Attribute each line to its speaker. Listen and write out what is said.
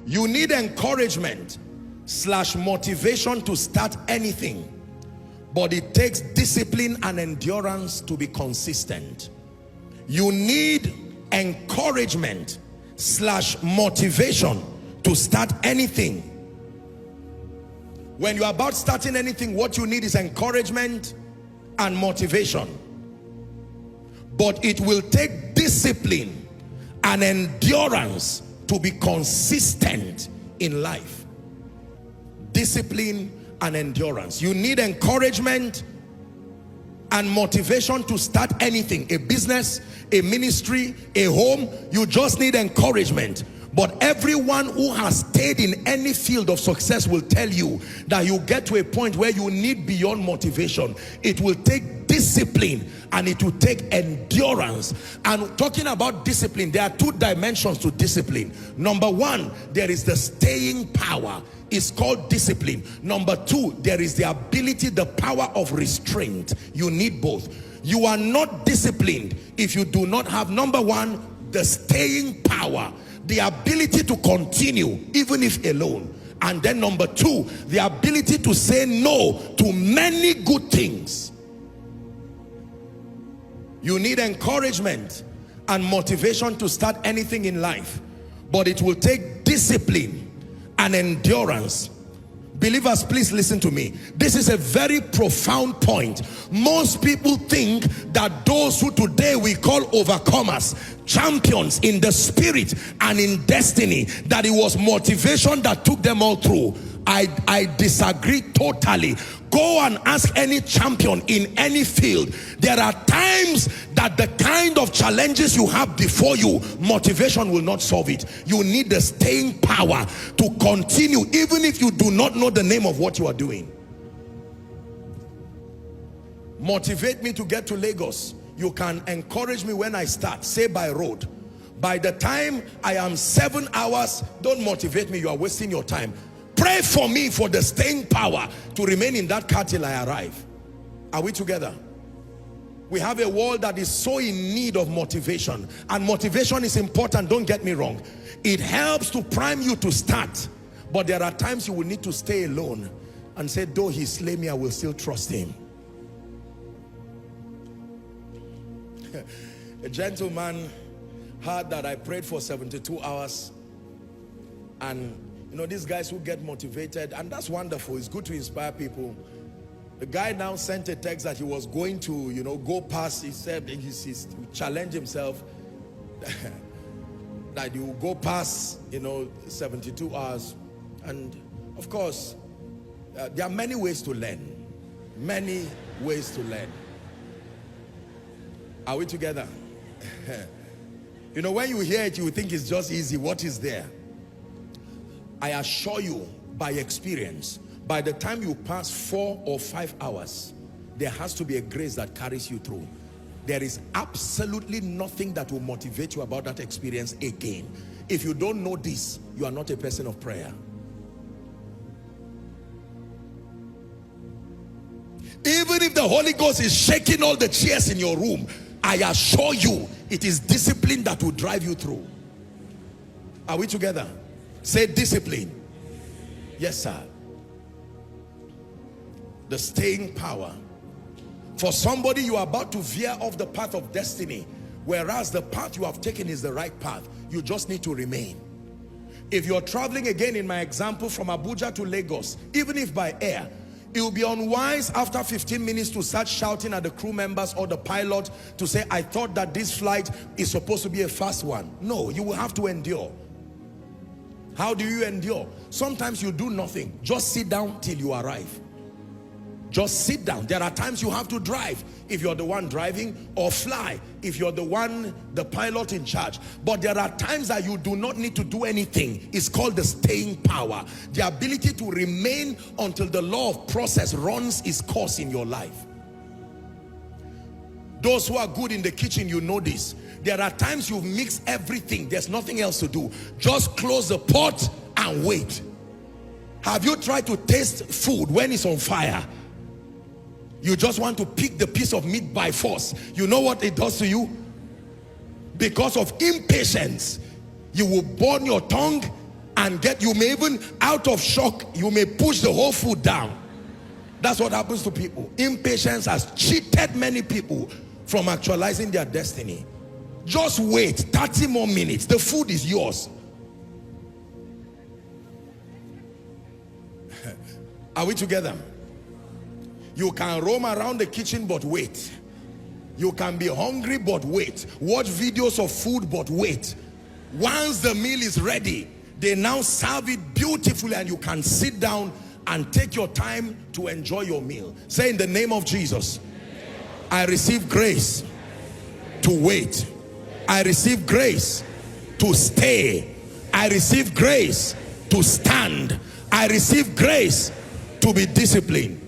Speaker 1: You need encouragement / motivation to start anything, but it takes discipline and endurance to be consistent. You need encouragement / motivation to start anything. When you're about starting anything, what you need is encouragement and motivation. But it will take discipline and endurance to be consistent in life. Discipline and endurance. You need encouragement and motivation to start anything, a business, a ministry, a home. You just need encouragement. But everyone who has stayed in any field of success will tell you that you get to a point where you need beyond motivation. It will take discipline and it will take endurance. And talking about discipline, there are 2 dimensions to discipline. Number 1, there is the staying power. It's called discipline. Number 2, there is the ability, the power of restraint. You need both. You are not disciplined if you do not have, number 1, the staying power, the ability to continue even if alone. And then number 2, the ability to say no to many good things. You need encouragement and motivation to start anything in life, but it will take discipline and endurance. Believers, please listen to me. This is a very profound point. Most people think that those who today we call overcomers, champions in the spirit and in destiny, that it was motivation that took them all through. I disagree totally. Go and ask any champion in any field. There are times that the kind of challenges you have before you, motivation will not solve it. You need the staying power to continue even if you do not know the name of what you are doing. Motivate me to get to Lagos. You can encourage me when I start, say by road. By the time I am 7 hours, don't motivate me, you are wasting your time. Pray for me for the staying power to remain in that car till I arrive. Are we together? We have a world that is so in need of motivation, and motivation is important, don't get me wrong. It helps to prime you to start, but there are times you will need to stay alone and say, though he slay me, I will still trust him. A gentleman heard that I prayed for 72 hours, and you know, these guys who get motivated, and that's wonderful, it's good to inspire people. The guy now sent a text that he was going to, you know, go past. He said he challenged himself that he will go past, you know, 72 hours. And of course, there are many ways to learn. Many ways to learn. Are we together? You know, when you hear it, you think it's just easy. What is there? I assure you, by experience, by the time you pass 4 or 5 hours, there has to be a grace that carries you through. There is absolutely nothing that will motivate you about that experience again. If you don't know this, you are not a person of prayer. Even if the Holy Ghost is shaking all the chairs in your room, I assure you, it is discipline that will drive you through. Are we together? Say discipline. Yes, sir. The staying power. For somebody, you are about to veer off the path of destiny, whereas the path you have taken is the right path. You just need to remain. If you're traveling, again in my example, from Abuja to Lagos, even if by air, it will be unwise after 15 minutes to start shouting at the crew members or the pilot to say, I thought that this flight is supposed to be a fast one. No, you will have to endure. How do you endure? Sometimes you do nothing. Just sit down till you arrive. Just sit down. There are times you have to drive if you're the one driving, or fly if you're the pilot in charge. But there are times that you do not need to do anything. It's called the staying power. The ability to remain until the law of process runs its course in your life. Those who are good in the kitchen, you know this. There are times you've mixed everything. There's nothing else to do. Just close the pot and wait. Have you tried to taste food when it's on fire? You just want to pick the piece of meat by force. You know what it does to you? Because of impatience, you will burn your tongue and you may even, out of shock, you may push the whole food down. That's what happens to people. Impatience has cheated many people from actualizing their destiny. Just wait 30 more minutes. The food is yours. Are we together? You can roam around the kitchen, but wait. You can be hungry, but wait. Watch videos of food, but wait. Once the meal is ready, they now serve it beautifully, and you can sit down and take your time to enjoy your meal. Say, in the name of Jesus, I receive grace to wait. I receive grace to stay. I receive grace to stand. I receive grace to be disciplined.